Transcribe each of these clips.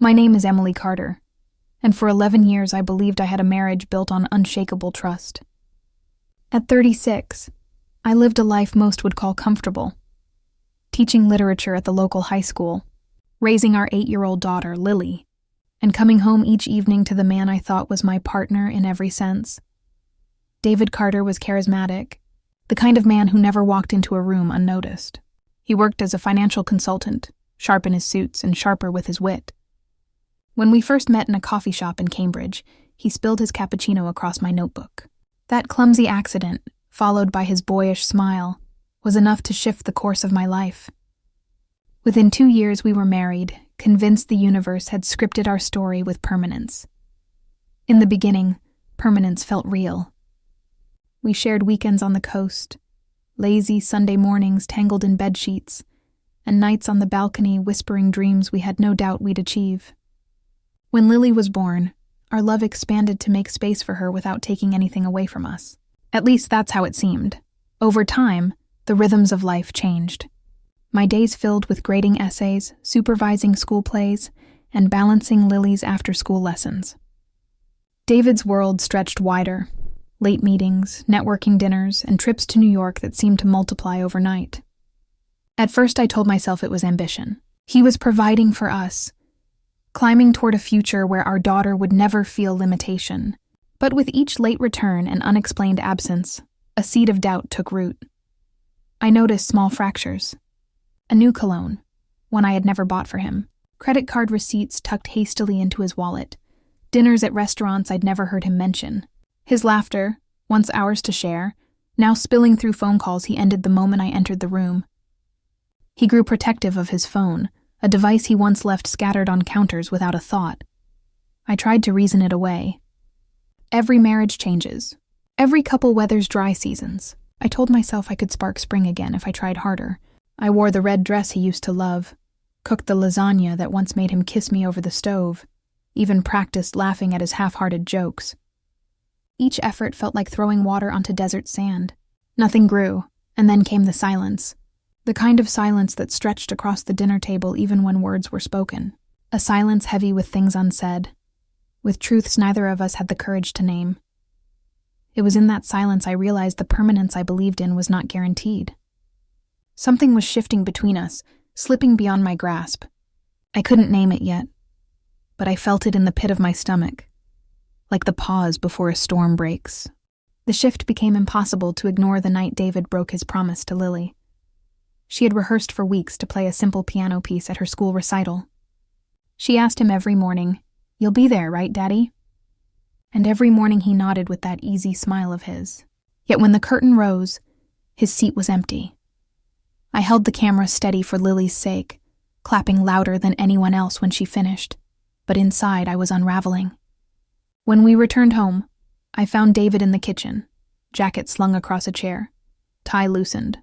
My name is Emily Carter, and for 11 years I believed I had a marriage built on unshakable trust. At 36, I lived a life most would call comfortable, teaching literature at the local high school, raising our 8-year-old daughter, Lily, and coming home each evening to the man I thought was my partner in every sense. David Carter was charismatic, the kind of man who never walked into a room unnoticed. He worked as a financial consultant, sharp in his suits and sharper with his wit. When we first met in a coffee shop in Cambridge, he spilled his cappuccino across my notebook. That clumsy accident, followed by his boyish smile, was enough to shift the course of my life. Within 2 years we were married, convinced the universe had scripted our story with permanence. In the beginning, permanence felt real. We shared weekends on the coast, lazy Sunday mornings tangled in bedsheets, and nights on the balcony whispering dreams we had no doubt we'd achieve. When Lily was born, our love expanded to make space for her without taking anything away from us. At least that's how it seemed. Over time, the rhythms of life changed. My days filled with grading essays, supervising school plays, and balancing Lily's after-school lessons. David's world stretched wider. Late meetings, networking dinners, and trips to New York that seemed to multiply overnight. At first I told myself it was ambition. He was providing for us, climbing toward a future where our daughter would never feel limitation. But with each late return and unexplained absence, a seed of doubt took root. I noticed small fractures. A new cologne, one I had never bought for him, credit card receipts tucked hastily into his wallet, dinners at restaurants I'd never heard him mention. His laughter, once ours to share, now spilling through phone calls he ended the moment I entered the room. He grew protective of his phone, a device he once left scattered on counters without a thought. I tried to reason it away. Every marriage changes. Every couple weathers dry seasons. I told myself I could spark spring again if I tried harder. I wore the red dress he used to love, cooked the lasagna that once made him kiss me over the stove, even practiced laughing at his half-hearted jokes. Each effort felt like throwing water onto desert sand. Nothing grew, and then came the silence. The kind of silence that stretched across the dinner table even when words were spoken. A silence heavy with things unsaid, with truths neither of us had the courage to name. It was in that silence I realized the permanence I believed in was not guaranteed. Something was shifting between us, slipping beyond my grasp. I couldn't name it yet, but I felt it in the pit of my stomach, like the pause before a storm breaks. The shift became impossible to ignore the night David broke his promise to Lily. She had rehearsed for weeks to play a simple piano piece at her school recital. She asked him every morning, "You'll be there, right, Daddy?" And every morning he nodded with that easy smile of his. Yet when the curtain rose, his seat was empty. I held the camera steady for Lily's sake, clapping louder than anyone else when she finished, but inside I was unraveling. When we returned home, I found David in the kitchen, jacket slung across a chair, tie loosened,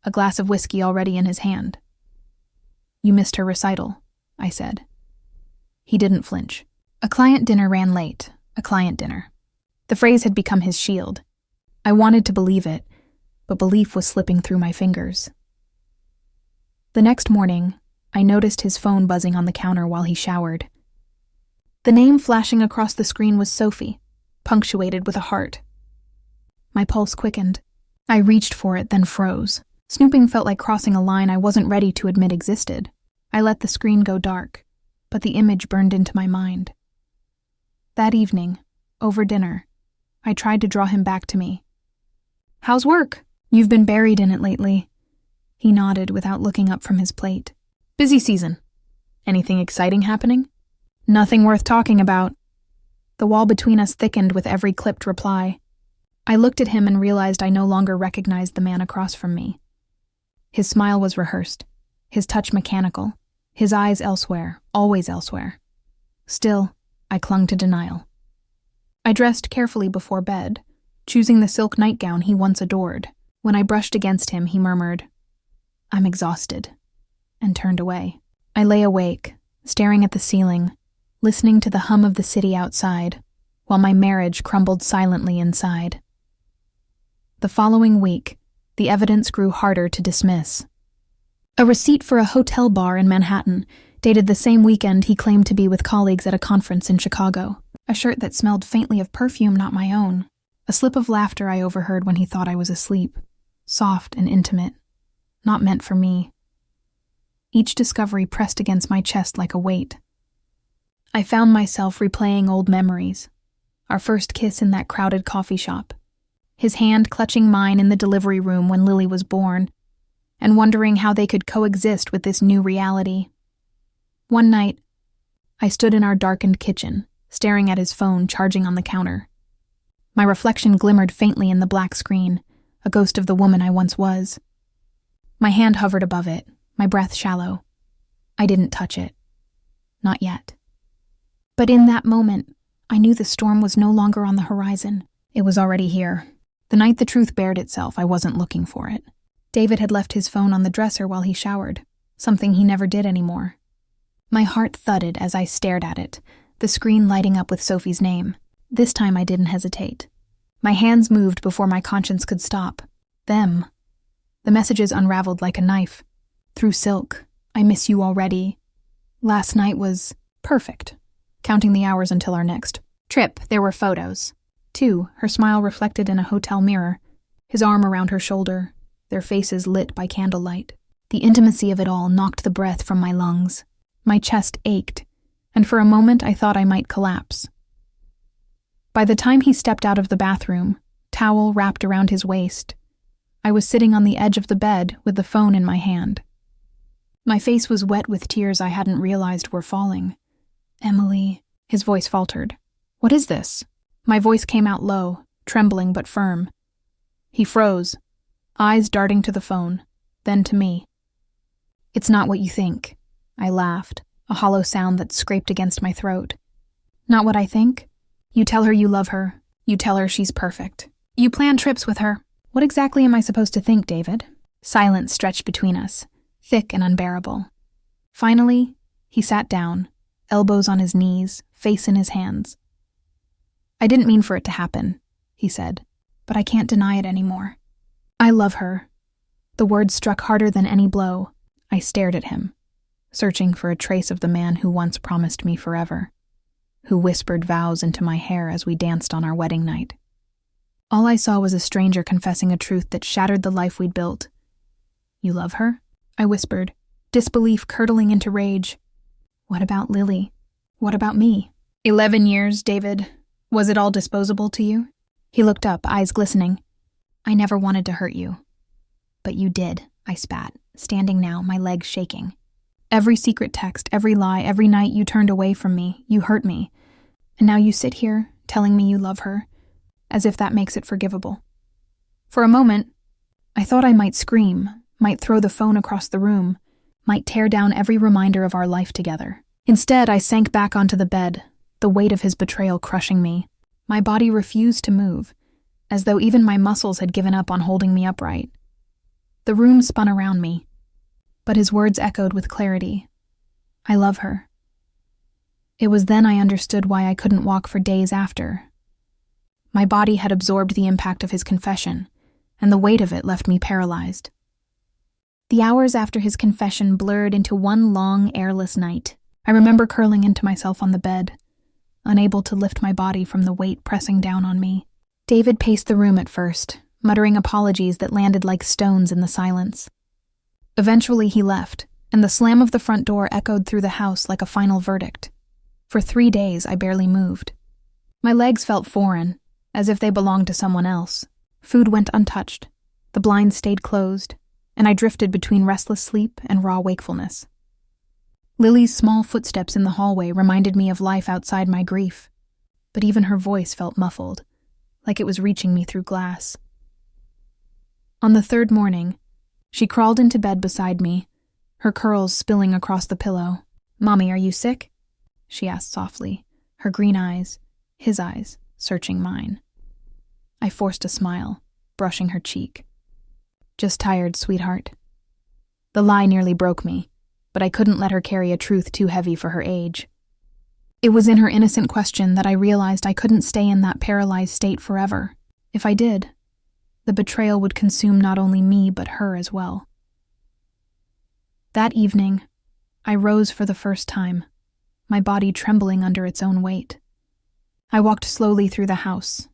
a glass of whiskey already in his hand. "You missed her recital," I said. He didn't flinch. A client dinner ran late, a client dinner. The phrase had become his shield. I wanted to believe it, but belief was slipping through my fingers. The next morning, I noticed his phone buzzing on the counter while he showered. The name flashing across the screen was Sophie, punctuated with a heart. My pulse quickened. I reached for it, then froze. Snooping felt like crossing a line I wasn't ready to admit existed. I let the screen go dark, but the image burned into my mind. That evening, over dinner, I tried to draw him back to me. "How's work? You've been buried in it lately." He nodded without looking up from his plate. "Busy season. Anything exciting happening?" "Nothing worth talking about." The wall between us thickened with every clipped reply. I looked at him and realized I no longer recognized the man across from me. His smile was rehearsed, his touch mechanical, his eyes elsewhere, always elsewhere. Still, I clung to denial. I dressed carefully before bed, choosing the silk nightgown he once adored. When I brushed against him, he murmured, "I'm exhausted," and turned away. I lay awake, staring at the ceiling, listening to the hum of the city outside, while my marriage crumbled silently inside. The following week, the evidence grew harder to dismiss. A receipt for a hotel bar in Manhattan, Dated the same weekend he claimed to be with colleagues at a conference in Chicago. A shirt that smelled faintly of perfume not my own. A slip of laughter I overheard when he thought I was asleep. Soft and intimate. Not meant for me. Each discovery pressed against my chest like a weight. I found myself replaying old memories. Our first kiss in that crowded coffee shop. His hand clutching mine in the delivery room when Lily was born, and wondering how they could coexist with this new reality. One night, I stood in our darkened kitchen, staring at his phone charging on the counter. My reflection glimmered faintly in the black screen, a ghost of the woman I once was. My hand hovered above it, my breath shallow. I didn't touch it. Not yet. But in that moment, I knew the storm was no longer on the horizon. It was already here. The night the truth bared itself, I wasn't looking for it. David had left his phone on the dresser while he showered, something he never did anymore. My heart thudded as I stared at it, the screen lighting up with Sophie's name. This time I didn't hesitate. My hands moved before my conscience could stop. Them. The messages unraveled like a knife. Through silk. I miss you already. Last night was perfect. Counting the hours until our next trip, there were photos. 2, her smile reflected in a hotel mirror, his arm around her shoulder, their faces lit by candlelight. The intimacy of it all knocked the breath from my lungs. My chest ached, and for a moment I thought I might collapse. By the time he stepped out of the bathroom, towel wrapped around his waist, I was sitting on the edge of the bed with the phone in my hand. My face was wet with tears I hadn't realized were falling. Emily, his voice faltered. What is this? My voice came out low, trembling but firm. He froze, eyes darting to the phone, then to me. It's not what you think. I laughed, a hollow sound that scraped against my throat. Not what I think? You tell her you love her. You tell her she's perfect. You plan trips with her. What exactly am I supposed to think, David? Silence stretched between us, thick and unbearable. Finally, he sat down, elbows on his knees, face in his hands. I didn't mean for it to happen, he said, but I can't deny it anymore. I love her. The words struck harder than any blow. I stared at him, searching for a trace of the man who once promised me forever, who whispered vows into my hair as we danced on our wedding night. All I saw was a stranger confessing a truth that shattered the life we'd built. You love her? I whispered, disbelief curdling into rage. What about Lily? What about me? 11 years, David. Was it all disposable to you? He looked up, eyes glistening. I never wanted to hurt you. But you did, I spat, standing now, my legs shaking. Every secret text, every lie, every night you turned away from me, you hurt me. And now you sit here, telling me you love her, as if that makes it forgivable. For a moment, I thought I might scream, might throw the phone across the room, might tear down every reminder of our life together. Instead, I sank back onto the bed, the weight of his betrayal crushing me. My body refused to move, as though even my muscles had given up on holding me upright. The room spun around me, but his words echoed with clarity. I love her. It was then I understood why I couldn't walk for days after. My body had absorbed the impact of his confession, and the weight of it left me paralyzed. The hours after his confession blurred into one long, airless night. I remember curling into myself on the bed, unable to lift my body from the weight pressing down on me. David paced the room at first, muttering apologies that landed like stones in the silence. Eventually he left, and the slam of the front door echoed through the house like a final verdict. For 3 days I barely moved. My legs felt foreign, as if they belonged to someone else. Food went untouched, the blinds stayed closed, and I drifted between restless sleep and raw wakefulness. Lily's small footsteps in the hallway reminded me of life outside my grief, but even her voice felt muffled, like it was reaching me through glass. On the 3rd morning, she crawled into bed beside me, her curls spilling across the pillow. "Mommy, are you sick?" she asked softly, her green eyes, his eyes, searching mine. I forced a smile, brushing her cheek. "Just tired, sweetheart." The lie nearly broke me, but I couldn't let her carry a truth too heavy for her age. It was in her innocent question that I realized I couldn't stay in that paralyzed state forever. If I did, the betrayal would consume not only me but her as well. That evening, I rose for the first time, my body trembling under its own weight. I walked slowly through the house,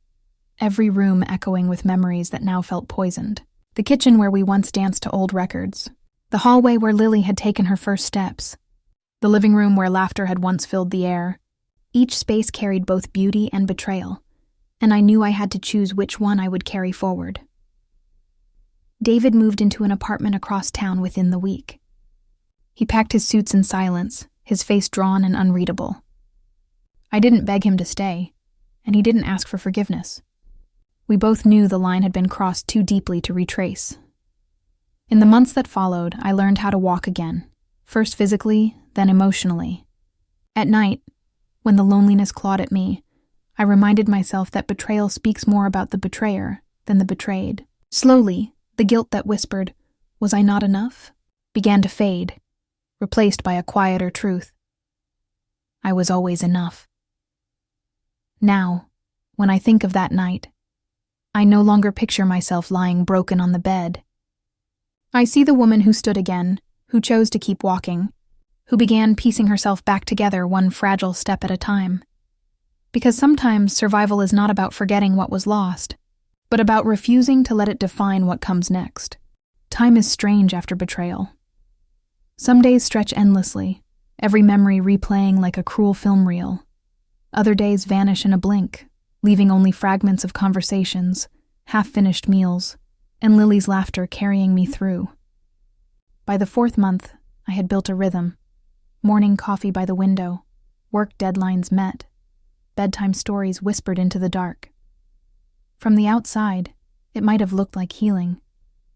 every room echoing with memories that now felt poisoned. The kitchen where we once danced to old records, the hallway where Lily had taken her first steps, the living room where laughter had once filled the air. Each space carried both beauty and betrayal, and I knew I had to choose which one I would carry forward. David moved into an apartment across town within the week. He packed his suits in silence, his face drawn and unreadable. I didn't beg him to stay, and he didn't ask for forgiveness. We both knew the line had been crossed too deeply to retrace. In the months that followed, I learned how to walk again, first physically, then emotionally. At night, when the loneliness clawed at me, I reminded myself that betrayal speaks more about the betrayer than the betrayed. Slowly, the guilt that whispered, "Was I not enough?" began to fade, replaced by a quieter truth. I was always enough. Now, when I think of that night, I no longer picture myself lying broken on the bed. I see the woman who stood again, who chose to keep walking, who began piecing herself back together one fragile step at a time. Because sometimes survival is not about forgetting what was lost, but about refusing to let it define what comes next. Time is strange after betrayal. Some days stretch endlessly, every memory replaying like a cruel film reel. Other days vanish in a blink, leaving only fragments of conversations, half-finished meals, and Lily's laughter carrying me through. By the 4th month, I had built a rhythm. Morning coffee by the window, work deadlines met, bedtime stories whispered into the dark. From the outside, it might have looked like healing,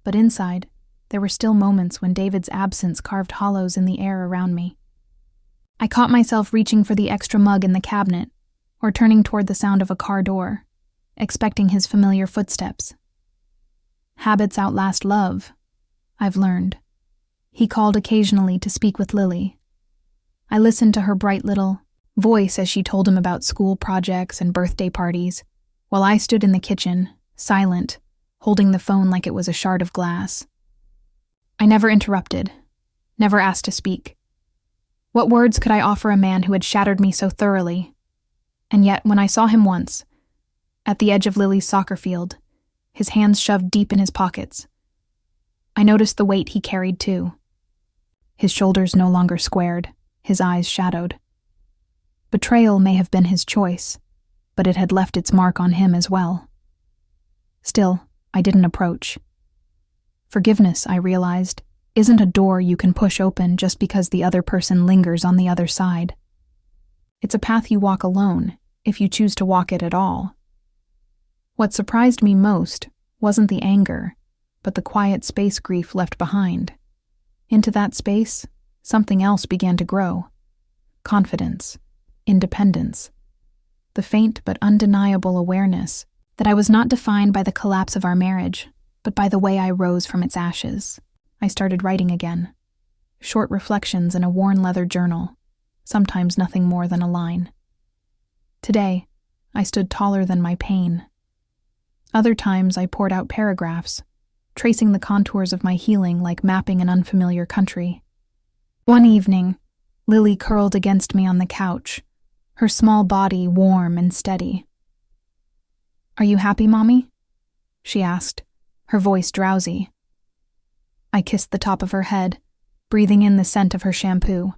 but inside, there were still moments when David's absence carved hollows in the air around me. I caught myself reaching for the extra mug in the cabinet, or turning toward the sound of a car door, expecting his familiar footsteps. Habits outlast love, I've learned. He called occasionally to speak with Lily. I listened to her bright little voice as she told him about school projects and birthday parties, while I stood in the kitchen, silent, holding the phone like it was a shard of glass. I never interrupted, never asked to speak. What words could I offer a man who had shattered me so thoroughly? And yet, when I saw him once, at the edge of Lily's soccer field, his hands shoved deep in his pockets, I noticed the weight he carried too. His shoulders no longer squared, his eyes shadowed. Betrayal may have been his choice, but it had left its mark on him as well. Still, I didn't approach. Forgiveness, I realized, isn't a door you can push open just because the other person lingers on the other side. It's a path you walk alone, if you choose to walk it at all. What surprised me most wasn't the anger, but the quiet space grief left behind. Into that space, something else began to grow. Confidence, independence, the faint but undeniable awareness that I was not defined by the collapse of our marriage, but by the way I rose from its ashes. I started writing again. Short reflections in a worn leather journal, sometimes nothing more than a line. Today, I stood taller than my pain. Other times I poured out paragraphs, tracing the contours of my healing like mapping an unfamiliar country. One evening, Lily curled against me on the couch, her small body warm and steady. "Are you happy, Mommy?" she asked, her voice drowsy. I kissed the top of her head, breathing in the scent of her shampoo.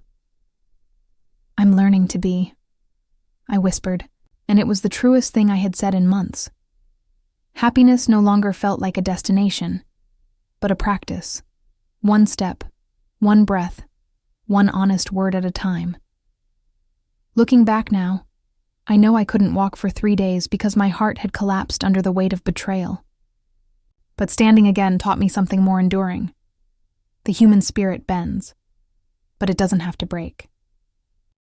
"I'm learning to be," I whispered, and it was the truest thing I had said in months. Happiness no longer felt like a destination, but a practice. One step, one breath, one honest word at a time. Looking back now, I know I couldn't walk for 3 days because my heart had collapsed under the weight of betrayal. But standing again taught me something more enduring. The human spirit bends, but it doesn't have to break.